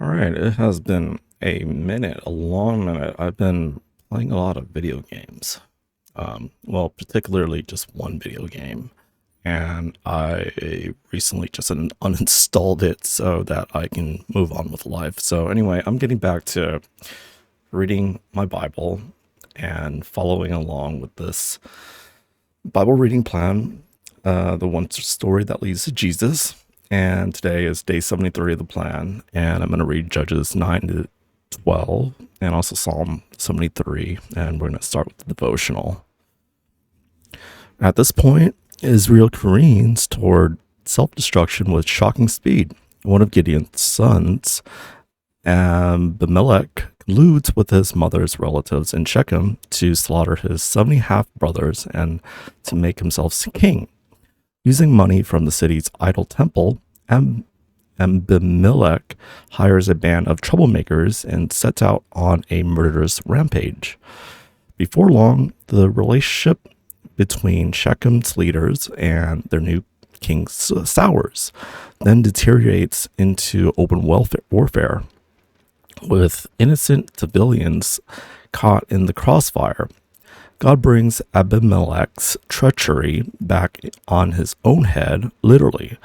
All right, it has been a minute, a long minute. I've been playing a lot of video games. Well, particularly just one video game. And I recently just uninstalled it so that I can move on with life. So, anyway, I'm getting back to reading my Bible and following along with this Bible reading plan, the one story that leads to Jesus. And today is day 73 of the plan. And I'm going to read Judges 9 to 12 and also Psalm 73. And we're going to start with the devotional. At this point, Israel careens toward self-destruction with shocking speed. One of Gideon's sons, Abimelech, colludes with his mother's relatives in Shechem to slaughter his 70 half-brothers and to make himself king. Using money from the city's idol temple, Abimelech hires a band of troublemakers and sets out on a murderous rampage. Before long, the relationship between Shechem's leaders and their new king sours, then deteriorates into open warfare, with innocent civilians caught in the crossfire. God brings Abimelech's treachery back on his own head, literally.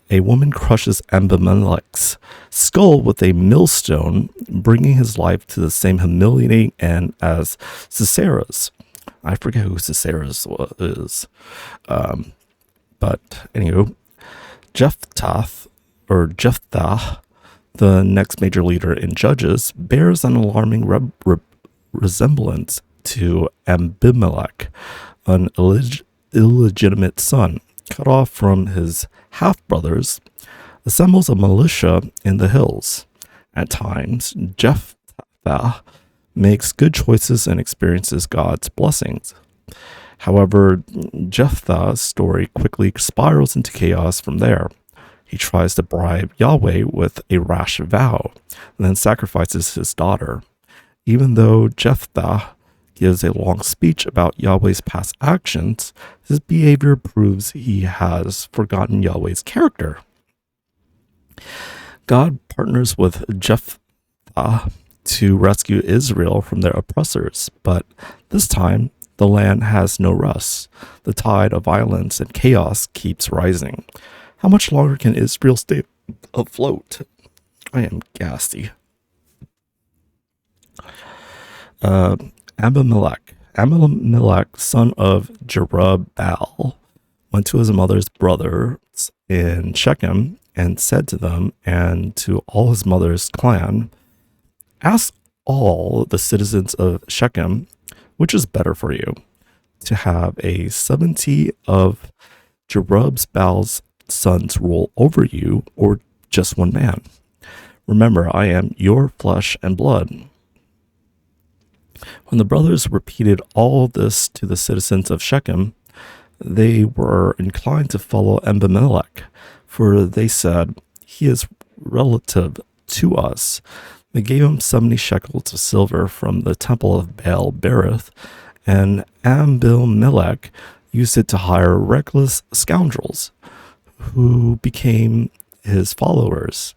A woman crushes Abimelech's skull with a millstone, bringing his life to the same humiliating end as Sisera's. I forget who Sisera's is. But anywho, Jephthah, the next major leader in Judges, bears an alarming resemblance to Abimelech, an illegitimate son, cut off from his half-brothers, assembles a militia in the hills. At times, Jephthah makes good choices and experiences God's blessings. However, Jephthah's story quickly spirals into chaos from there. He tries to bribe Yahweh with a rash vow, and then sacrifices his daughter. Even though Jephthah gives a long speech about Yahweh's past actions, his behavior proves he has forgotten Yahweh's character. God partners with Jephthah to rescue Israel from their oppressors, but this time the land has no rest. The tide of violence and chaos keeps rising. How much longer can Israel stay afloat? I am gassy. Abimelech, son of Jerubbaal, went to his mother's brothers in Shechem and said to them and to all his mother's clan, "Ask all the citizens of Shechem, which is better for you, to have a 70 of Jerubbaal's sons rule over you, or just one man. Remember, I am your flesh and blood." When the brothers repeated all this to the citizens of Shechem, they were inclined to follow Abimelech, for they said, "He is relative to us." They gave him 70 shekels of silver from the temple of Baal Berith, and Abimelech used it to hire reckless scoundrels who became his followers.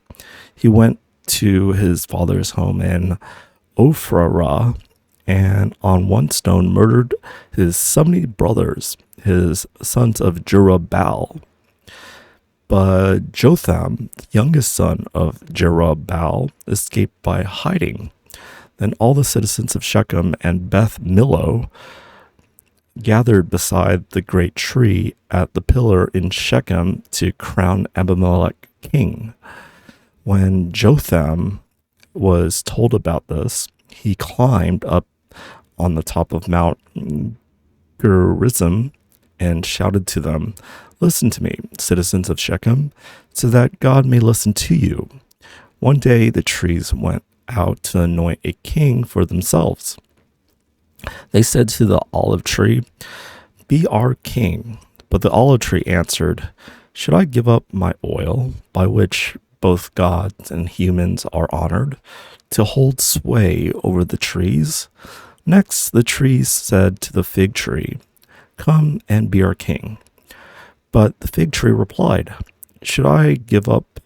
He went to his father's home in Ophrah and on one stone murdered his 70 brothers, his sons of Jerubbaal. But Jotham, the youngest son of Jerubbaal, escaped by hiding. Then all the citizens of Shechem and Beth Millo gathered beside the great tree at the pillar in Shechem to crown Abimelech king. When Jotham was told about this, he climbed up on the top of Mount Gerizim and shouted to them, "Listen to me, citizens of Shechem, so that God may listen to you." One day the trees went out to anoint a king for themselves. They said to the olive tree, "Be our king." But the olive tree answered, "Should I give up my oil, by which both gods and humans are honored, to hold sway over the trees?" Next, the trees said to the fig tree, "Come and be our king." But the fig tree replied, "Should I give up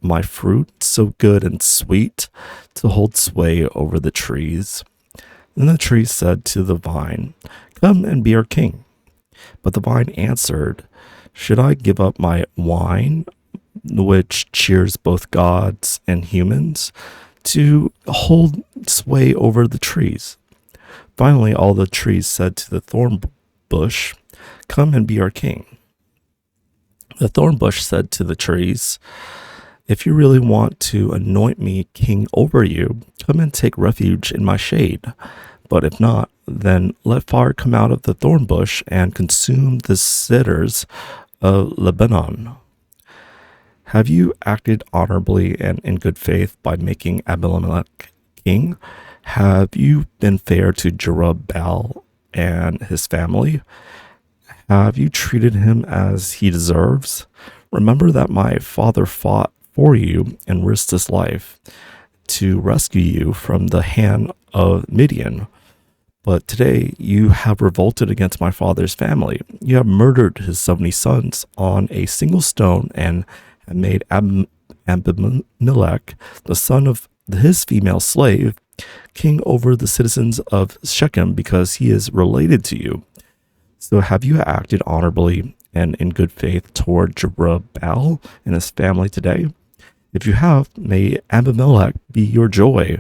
my fruit so good and sweet to hold sway over the trees? Then the tree said to the vine, come and be our king. But the vine answered, should I give up my wine, which cheers both gods and humans, to hold sway over the trees? Finally, all the trees said to the thorn bush, come and be our king. The thorn bush said to the trees, if you really want to anoint me king over you, come and take refuge in my shade. But if not, then let fire come out of the thorn bush and consume the cedars of Lebanon. Have you acted honorably and in good faith by making Abimelech king? Have you been fair to Jerubbaal and his family? Have you treated him as he deserves? Remember that my father fought for you and risked his life to rescue you from the hand of Midian. But today you have revolted against my father's family. You have murdered his 70 sons on a single stone and have made Abimelech, the son of his female slave, king over the citizens of Shechem because he is related to you. So have you acted honorably and in good faith toward Jerubbaal and his family today? If you have, may Abimelech be your joy,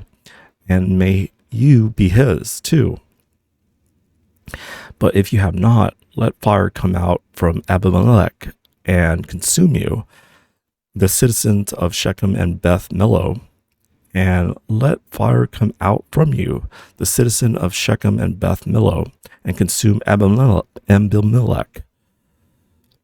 and may you be his too. But if you have not, let fire come out from Abimelech and consume you, the citizens of Shechem and Beth Millo, and let fire come out from you, the citizen of Shechem and Beth Millo, and consume Abimelech.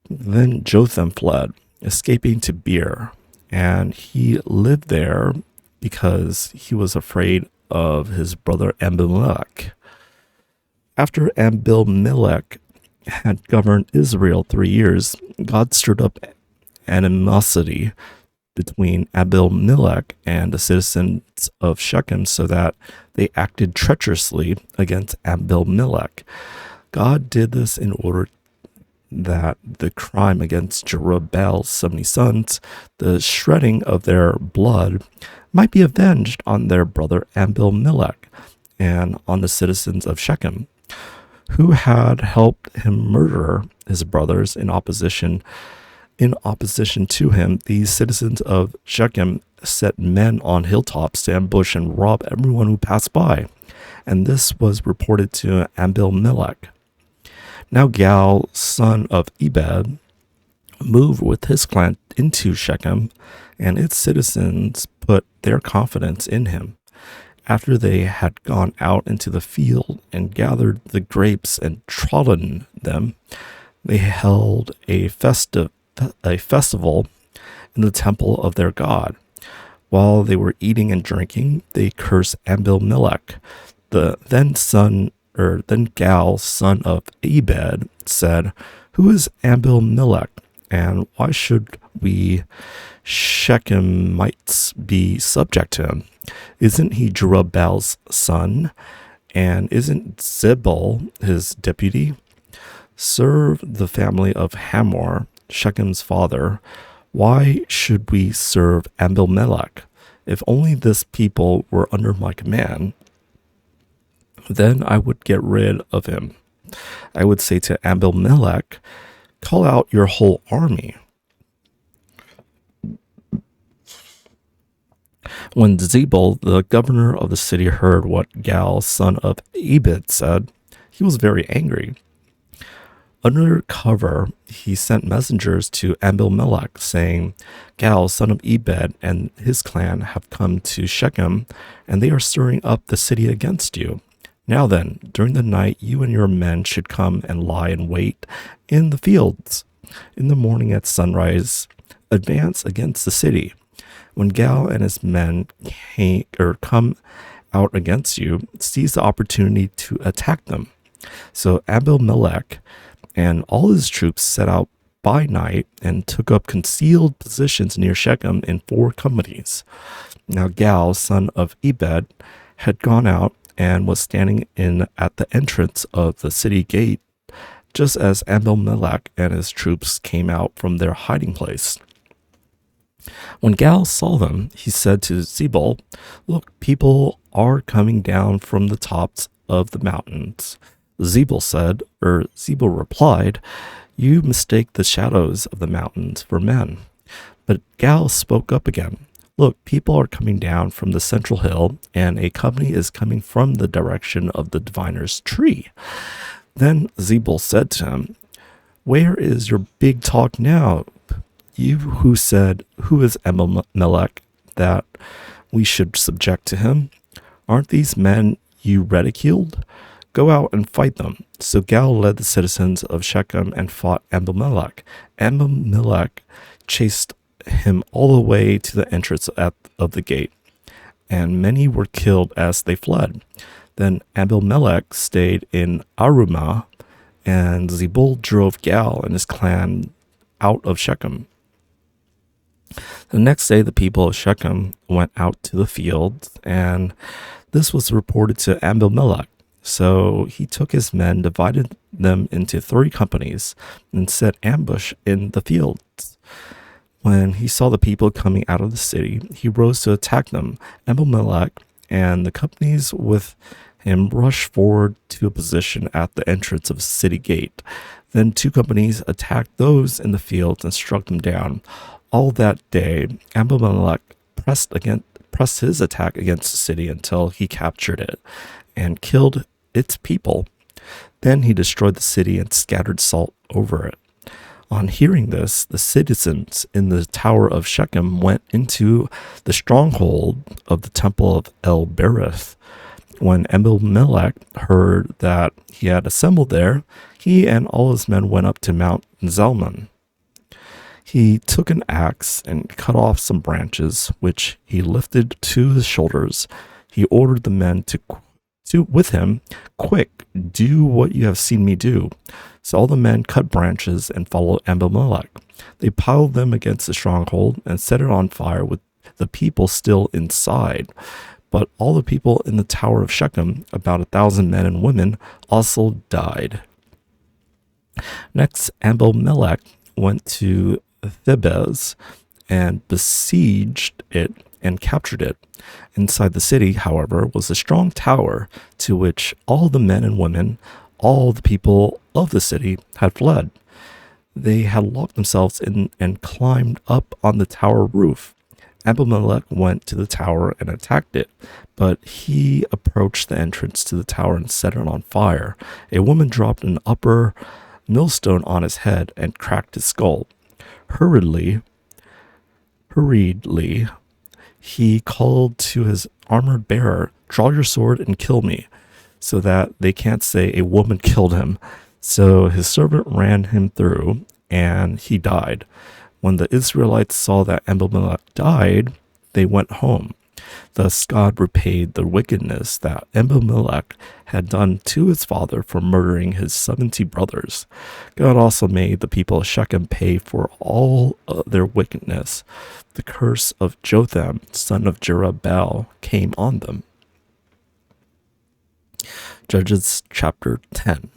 Then Jotham fled, escaping to Beer, and he lived there because he was afraid of his brother Abimelech. After Abimelech had governed Israel 3 years, God stirred up animosity between Abimelech and the citizens of Shechem so that they acted treacherously against Abimelech. God did this in order that the crime against Jerubbaal's 70 sons, the shedding of their blood, might be avenged on their brother Abimelech and on the citizens of Shechem, who had helped him murder his brothers in opposition to him. These citizens of Shechem set men on hilltops to ambush and rob everyone who passed by, and this was reported to Abimelech. Now Gal, son of Ebed, moved with his clan into Shechem, and its citizens put their confidence in him. After they had gone out into the field and gathered the grapes and trodden them, they held a festival in the temple of their God. While they were eating and drinking, they cursed Abimelech. Then Gal, son of Ebed, said, who is Abimelech, and why should we Shechemites be subject to him? Isn't he Jerubbaal's son? And isn't Zebul his deputy? Serve the family of Hamor, Shechem's father. Why should we serve Abimelech? If only this people were under my command, then I would get rid of him. I would say to Abimelech, call out your whole army. When Zebul, the governor of the city, heard what Gal, son of Ebed, said, he was very angry. Under cover, he sent messengers to Abimelech, saying, Gal, son of Ebed, and his clan have come to Shechem, and they are stirring up the city against you. Now then, during the night, you and your men should come and lie in wait in the fields. In the morning at sunrise, advance against the city. When Gal and his men come out against you, seize the opportunity to attack them. So Abimelech and all his troops set out by night and took up concealed positions near Shechem in 4 companies. Now Gal, son of Ebed, had gone out and was standing at the entrance of the city gate, just as Abimelech and his troops came out from their hiding place. When Gal saw them, he said to Zebul, "Look, people are coming down from the tops of the mountains." Zebul replied, "You mistake the shadows of the mountains for men." But Gal spoke up again. "Look, people are coming down from the central hill, and a company is coming from the direction of the diviner's tree." Then Zebul said to him, "Where is your big talk now? You who said, 'Who is Abimelech that we should subject to him?' Aren't these men you ridiculed? Go out and fight them." So Gal led the citizens of Shechem and fought Abimelech. Abimelech chased him all the way to the entrance of the gate, and many were killed as they fled. Then Abimelech stayed in Arumah, and Zebul drove Gal and his clan out of Shechem. The next day, the people of Shechem went out to the field, and this was reported to Abimelech. So he took his men, divided them into 3 companies, and set ambush in the fields. When he saw the people coming out of the city, he rose to attack them. Abimelech and the companies with him rushed forward to a position at the entrance of the city gate. Then 2 companies attacked those in the fields and struck them down. All that day, Abimelech pressed his attack against the city until he captured it and killed its people. Then he destroyed the city and scattered salt over it. On hearing this, the citizens in the tower of Shechem went into the stronghold of the temple of El Berith. When Abimelech heard that he had assembled there, he and all his men went up to Mount Zalmon. He took an axe and cut off some branches, which he lifted to his shoulders. He ordered the men to with him, "Quick, do what you have seen me do." So all the men cut branches and followed Abimelech. They piled them against the stronghold and set it on fire with the people still inside. But all the people in the tower of Shechem, about 1,000 men and women, also died. Next, Abimelech went to Thebez and besieged it and captured it. Inside the city, however, was a strong tower to which all the men and women, all the people of the city, had fled. They had locked themselves in and climbed up on the tower roof. Abimelech went to the tower and attacked it, but he approached the entrance to the tower and set it on fire. A woman dropped an upper millstone on his head and cracked his skull. Hurriedly, he called to his armored bearer, "Draw your sword and kill me, so that they can't say a woman killed him." So his servant ran him through, and he died. When the Israelites saw that Abimelech died, they went home. Thus God repaid the wickedness that Abimelech had done to his father for murdering his 70 brothers. God also made the people of Shechem pay for all their wickedness. The curse of Jotham, son of Jerubbaal, came on them. Judges chapter 10.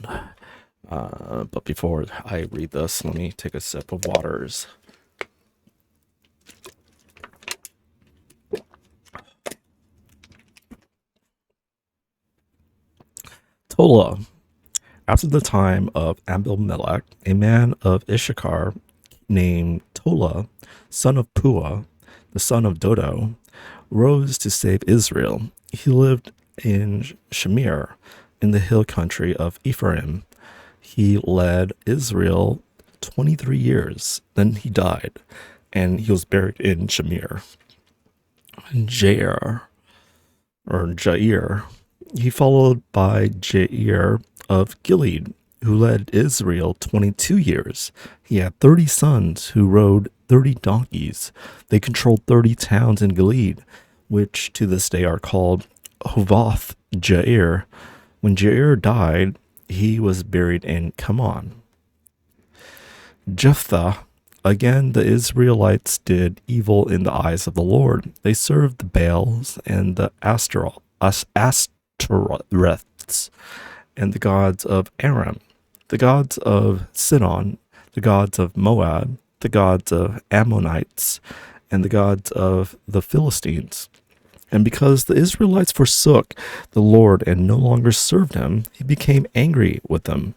But before I read this, let me take a sip of waters. Tola. After the time of Abimelech, a man of Issachar named Tola, son of Puah, the son of Dodo, rose to save Israel. He lived in Shamir, in the hill country of Ephraim. He led Israel 23 years. Then he died, and he was buried in Shamir. Jair. He followed by Jair of Gilead, who led Israel 22 years. He had 30 sons who rode 30 donkeys. They controlled 30 towns in Gilead, which to this day are called Hovoth Jair. When Jair died, he was buried in Kamon. Jephthah. Again, the Israelites did evil in the eyes of the Lord. They served the Baals and the Ashtoreths and the gods of Aram, the gods of Sidon, the gods of Moab, the gods of Ammonites, and the gods of the Philistines. And because the Israelites forsook the Lord and no longer served him, he became angry with them.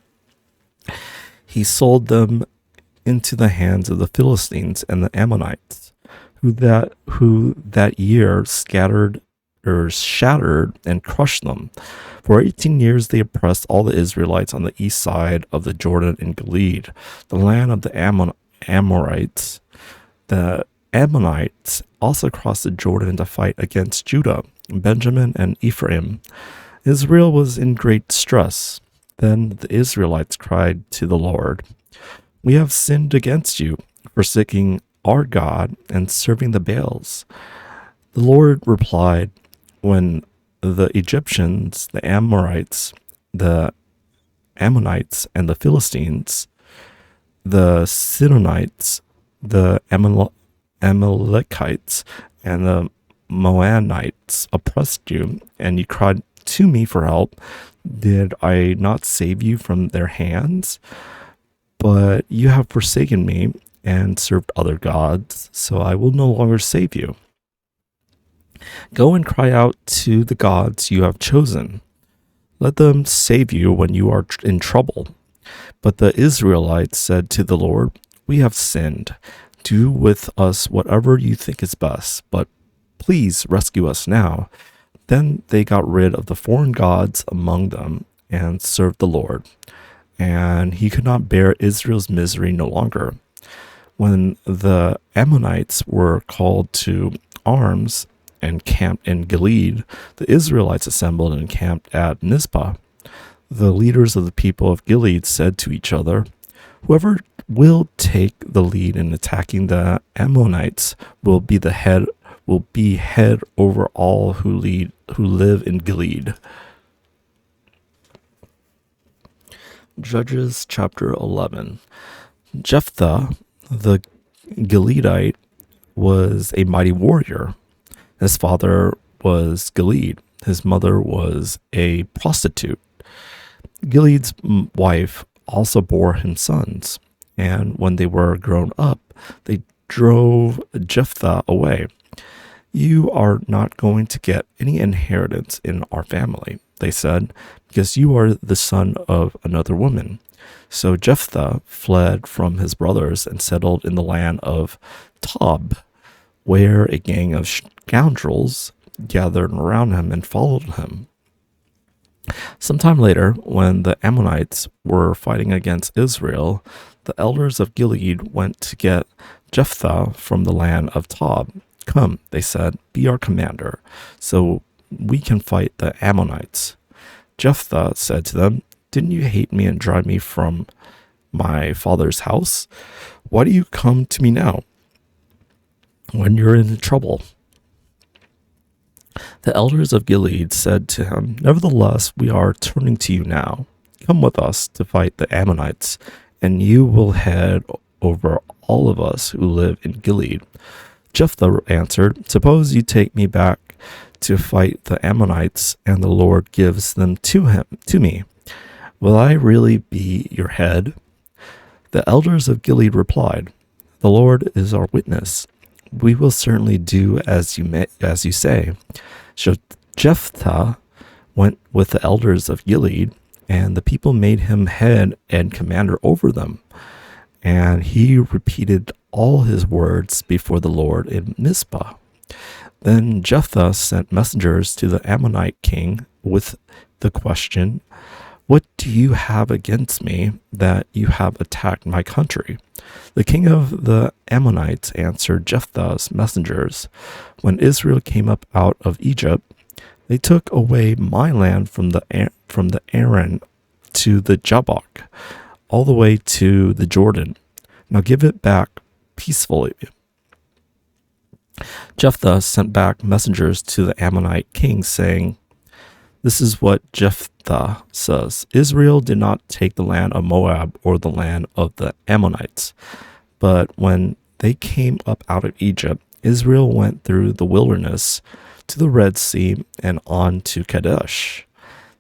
He sold them into the hands of the Philistines and the Ammonites, who that year shattered and crushed them. For 18 years they oppressed all the Israelites on the east side of the Jordan in Gilead, the land of the Amorites. The Ammonites also crossed the Jordan to fight against Judah, Benjamin, and Ephraim. Israel was in great distress. Then the Israelites cried to the Lord, "We have sinned against you, forsaking our God and serving the Baals." The Lord replied, "When the Egyptians, the Amorites, the Ammonites, and the Philistines, the Sidonites, the Amalekites, and the Moabites oppressed you, and you cried to me for help, did I not save you from their hands? But you have forsaken me and served other gods, so I will no longer save you. Go and cry out to the gods you have chosen. Let them save you when you are in trouble." But the Israelites said to the Lord, "We have sinned. Do with us whatever you think is best, but please rescue us now." Then they got rid of the foreign gods among them and served the Lord. And he could not bear Israel's misery no longer. When the Ammonites were called to arms and camped in Gilead, the Israelites assembled and camped at Mizpah. The leaders of the people of Gilead said to each other, "Whoever will take the lead in attacking the Ammonites will be head over all who live in Gilead." Judges chapter 11. Jephthah the Gileadite was a mighty warrior. His father was Gilead. His mother was a prostitute. Gilead's wife also bore him sons, and when they were grown up, they drove Jephthah away. "You are not going to get any inheritance in our family," they said, "because you are the son of another woman." So Jephthah fled from his brothers and settled in the land of Tob, where a gang of scoundrels gathered around him and followed him. Sometime later, when the Ammonites were fighting against Israel, the elders of Gilead went to get Jephthah from the land of Tob. "Come," they said, "be our commander, so we can fight the Ammonites." Jephthah said to them, "Didn't you hate me and drive me from my father's house? Why do you come to me now when you're in trouble?" The elders of Gilead said to him, "Nevertheless, we are turning to you now. Come with us to fight the Ammonites, and you will head over all of us who live in Gilead." Jephthah answered, "Suppose you take me back to fight the Ammonites, and the Lord gives them to me. Will I really be your head?" The elders of Gilead replied, "The Lord is our witness. We will certainly do as you say." So Jephthah went with the elders of Gilead, and the people made him head and commander over them. And he repeated all his words before the Lord in Mizpah. Then Jephthah sent messengers to the Ammonite king with the question, "What do you have against me that you have attacked my country?" The king of the Ammonites answered Jephthah's messengers, "When Israel came up out of Egypt, they took away my land from the Aran to the Jabbok, all the way to the Jordan. Now give it back peacefully." Jephthah sent back messengers to the Ammonite king, saying, "This is what Jephthah says. Israel did not take the land of Moab or the land of the Ammonites. But when they came up out of Egypt, Israel went through the wilderness to the Red Sea and on to Kadesh.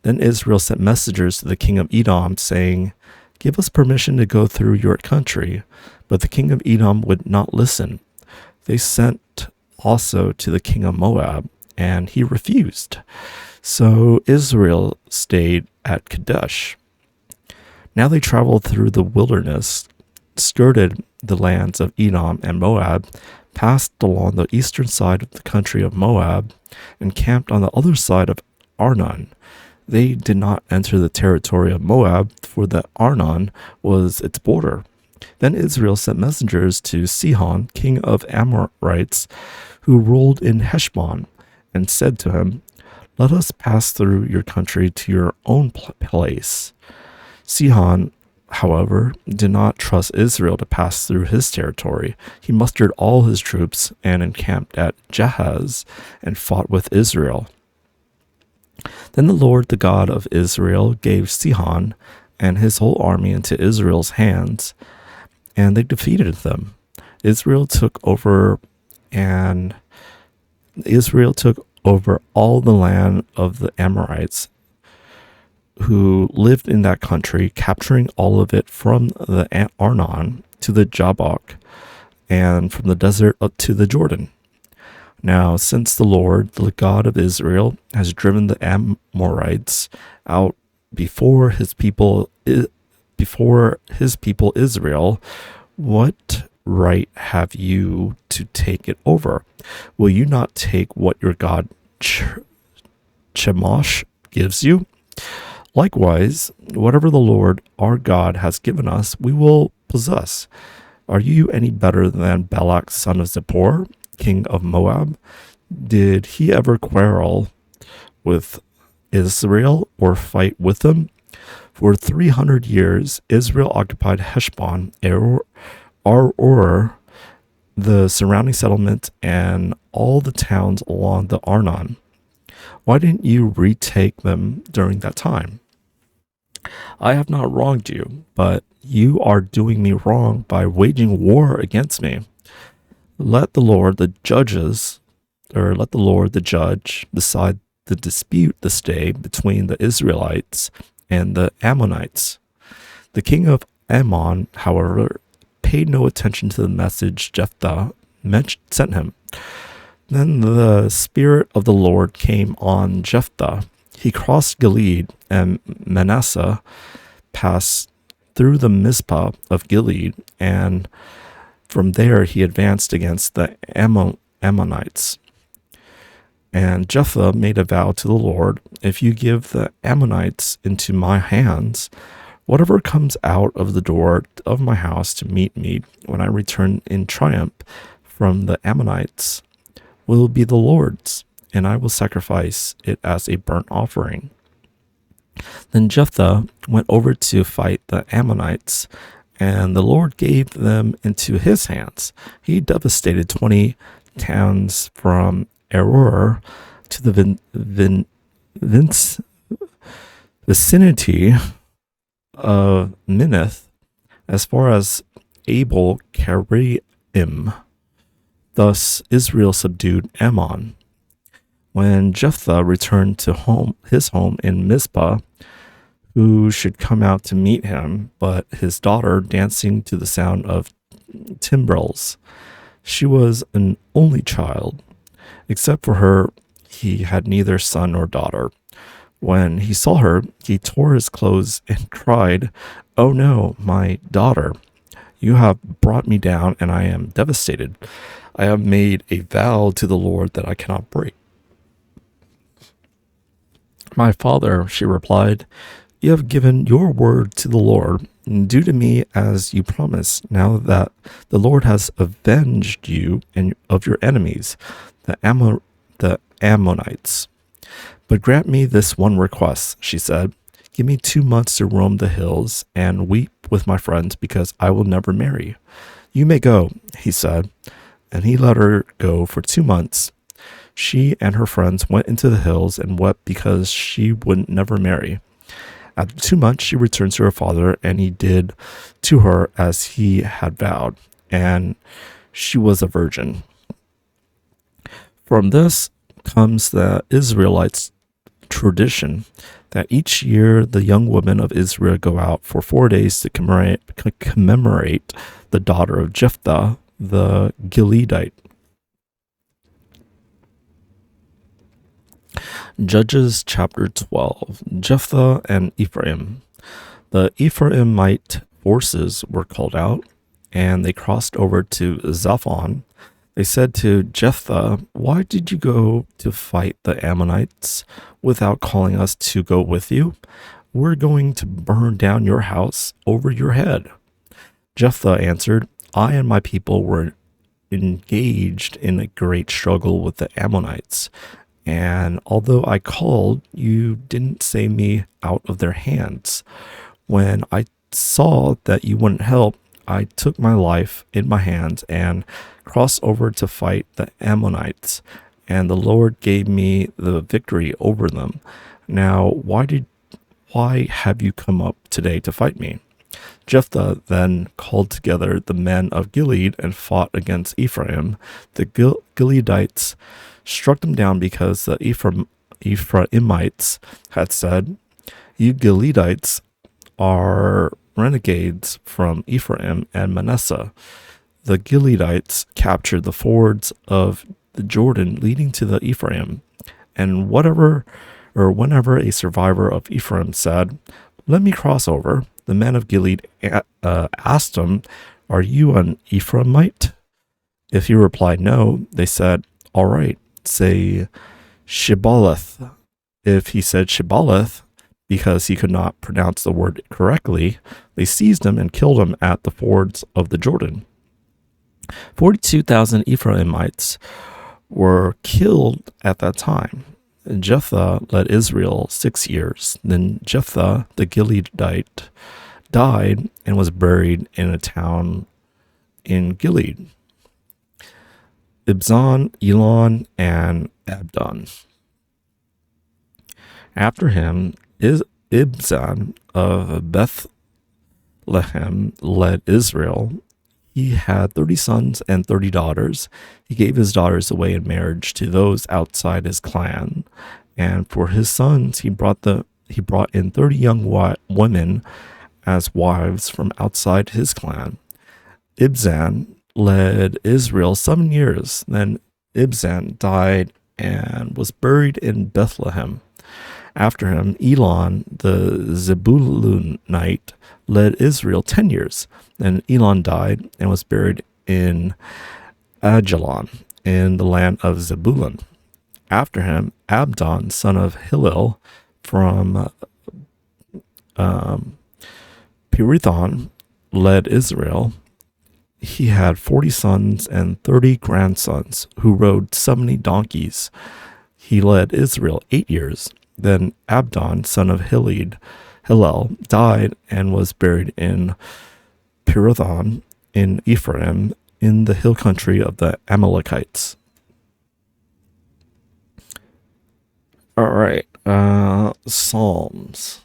Then Israel sent messengers to the king of Edom, saying, 'Give us permission to go through your country.' But the king of Edom would not listen. They sent also to the king of Moab, and he refused. So Israel stayed at Kadesh. Now they traveled through the wilderness, skirted the lands of Edom and Moab, passed along the eastern side of the country of Moab, and camped on the other side of Arnon. They did not enter the territory of Moab, for the Arnon was its border. Then Israel sent messengers to Sihon, king of Amorites, who ruled in Heshbon, and said to him, "Let us pass through your country to your own place." Sihon, however, did not trust Israel to pass through his territory. He mustered all his troops and encamped at Jahaz and fought with Israel. Then the Lord, the God of Israel, gave Sihon and his whole army into Israel's hands, and they defeated them. Israel took over all the land of the Amorites who lived in that country, capturing all of it from the Arnon to the Jabbok, and from the desert up to the Jordan. Now, since the Lord, the God of Israel, has driven the Amorites out before his people Israel, what right have you to take it over? Will you not take what your God Chemosh gives you? Likewise, whatever the Lord our God has given us, we will possess. Are you any better than Balak son of Zippor, king of Moab? Did he ever quarrel with Israel or fight with them? For 300 years, Israel occupied Heshbon, Aroer, the surrounding settlement, and all the towns along the Arnon. Why didn't you retake them during that time? I have not wronged you, but you are doing me wrong by waging war against me. Let the Lord, the judge, decide the dispute this day between the Israelites and the Ammonites. The king of Ammon, however, paid no attention to the message Jephthah sent him. Then the Spirit of the Lord came on Jephthah. He crossed Gilead, and Manasseh passed through the Mizpah of Gilead, and from there he advanced against the Ammonites. And Jephthah made a vow to the Lord, "If you give the Ammonites into my hands, whatever comes out of the door of my house to meet me when I return in triumph from the Ammonites will be the Lord's, and I will sacrifice it as a burnt offering." Then Jephthah went over to fight the Ammonites, and the Lord gave them into his hands. He devastated 20 towns from Aroer to the vicinity of Minnith, as far as Abel Karaim. Thus Israel subdued Ammon. When Jephthah returned to his home in Mizpah, who should come out to meet him but his daughter dancing to the sound of timbrels? She was an only child. Except for her, he had neither son nor daughter. When he saw her, he tore his clothes and cried, "Oh no, my daughter! You have brought me down, and I am devastated. I have made a vow to the Lord that I cannot break." "My father," she replied, "you have given your word to the Lord. Do to me as you promised, now that the Lord has avenged you and of your enemies, the Ammonites. But grant me this one request," she said. "Give me 2 months to roam the hills and weep with my friends, because I will never marry." "You may go," he said, and he let her go for 2 months. She and her friends went into the hills and wept because she would never marry. After 2 months, she returned to her father, and he did to her as he had vowed, and she was a virgin. From this comes the Israelites' tradition that each year the young women of Israel go out for 4 days to commemorate the daughter of Jephthah the Gileadite. Judges chapter 12. Jephthah and Ephraim. The Ephraimite forces were called out, and they crossed over to Zaphon. They said to Jephthah, "Why did you go to fight the Ammonites without calling us to go with you? We're going to burn down your house over your head." Jephthah answered, "I and my people were engaged in a great struggle with the Ammonites, and although I called, you didn't save me out of their hands. When I saw that you wouldn't help, I took my life in my hands and crossed over to fight the Ammonites, and the Lord gave me the victory over them. Now, why have you come up today to fight me?" Jephthah then called together the men of Gilead and fought against Ephraim. The Gileadites struck them down because the Ephraimites had said, "You Gileadites are renegades from Ephraim and Manasseh." The Gileadites captured the fords of the Jordan leading to the Ephraim, and whenever a survivor of Ephraim said, "Let me cross over," the men of Gilead asked him, "Are you an Ephraimite?" If he replied no, they said, "All right, say Shibboleth." If he said Shibboleth, because he could not pronounce the word correctly, they seized him and killed him at the fords of the Jordan. 42,000 Ephraimites were killed at that time. Jephthah led Israel 6 years. Then Jephthah the Gileadite died and was buried in a town in Gilead. Ibzan, Elon, and Abdon. After him, Ibzan of Bethlehem led Israel. He had 30 sons and 30 daughters. He gave his daughters away in marriage to those outside his clan, and for his sons he brought in 30 young women as wives from outside his clan. Ibzan led Israel 7 years. Then Ibzan died and was buried in Bethlehem. After him, Elon the Zebulunite led Israel 10 years. Then Elon died and was buried in Ajalon in the land of Zebulun. After him, Abdon, son of Hillel from Pirithon, led Israel. He had 40 sons and 30 grandsons who rode 70 donkeys. He led Israel 8 years. Then Abdon, son of Hillel, died and was buried in Pirithon in Ephraim in the hill country of the Amalekites. All right, Psalms.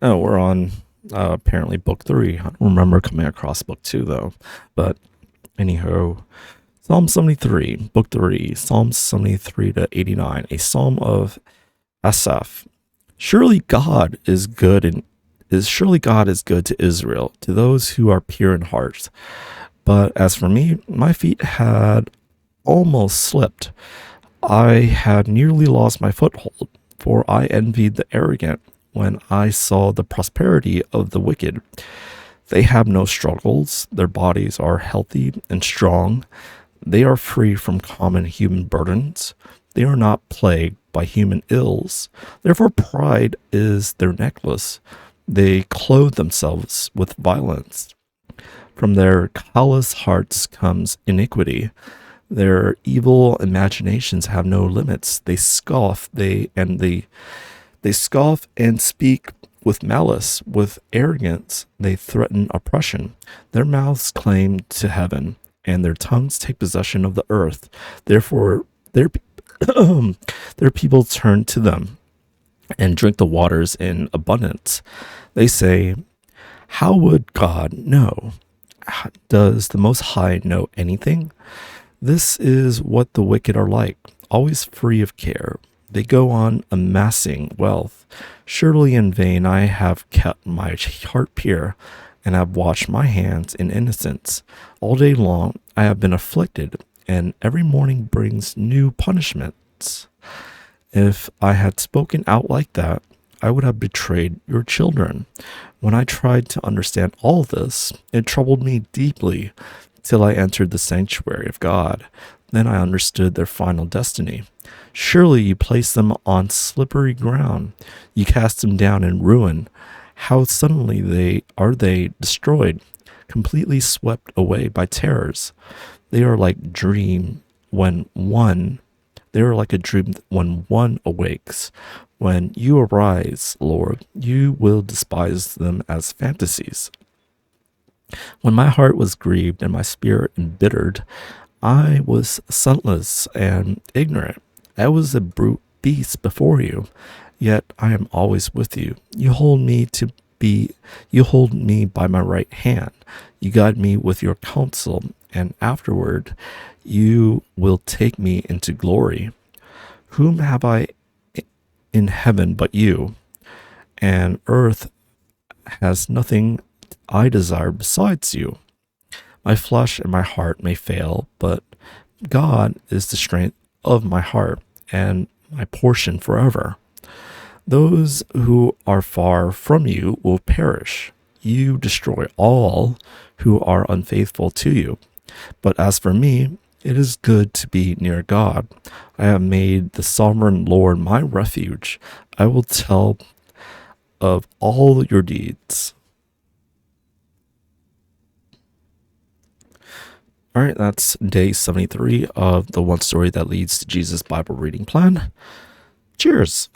Oh, we're on apparently book 3. I don't remember coming across book 2 though. But anyhow, Psalm 73, book 3, Psalms 73 to 89, a psalm of Asaph. Surely God is good to Israel, to those who are pure in heart. But as for me, my feet had almost slipped. I had nearly lost my foothold, for I envied the arrogant when I saw the prosperity of the wicked. They have no struggles, their bodies are healthy and strong, they are free from common human burdens, they are not plagued by human ills, therefore pride is their necklace, they clothe themselves with violence. From their callous hearts comes iniquity, their evil imaginations have no limits, they scoff, they scoff and speak with malice, with arrogance, they threaten oppression. Their mouths claim to heaven, and their tongues take possession of the earth. Therefore, their people turn to them and drink the waters in abundance. They say, "How would God know? Does the Most High know anything?" This is what the wicked are like, always free of care. They go on amassing wealth. Surely in vain I have kept my heart pure, and have washed my hands in innocence. All day long I have been afflicted, and every morning brings new punishments. If I had spoken out like that, I would have betrayed your children. When I tried to understand all this, it troubled me deeply till I entered the sanctuary of God. Then I understood their final destiny. Surely you place them on slippery ground. You cast them down in ruin. How suddenly they destroyed, completely swept away by terrors. They are like dream when one they are like a dream when one awakes. When you arise, Lord, you will despise them as fantasies. When my heart was grieved and my spirit embittered, I was senseless and ignorant. I was a brute beast before you, yet I am always with you. You hold me by my right hand. You guide me with your counsel, and afterward you will take me into glory. Whom have I in heaven but you? And earth has nothing I desire besides you. My flesh and my heart may fail, but God is the strength of my heart and my portion forever. Those who are far from you will perish. You destroy all who are unfaithful to you. But as for me, it is good to be near God. I have made the sovereign Lord my refuge. I will tell of all your deeds. All right, that's day 73 of the One Story That Leads to Jesus Bible Reading Plan. Cheers.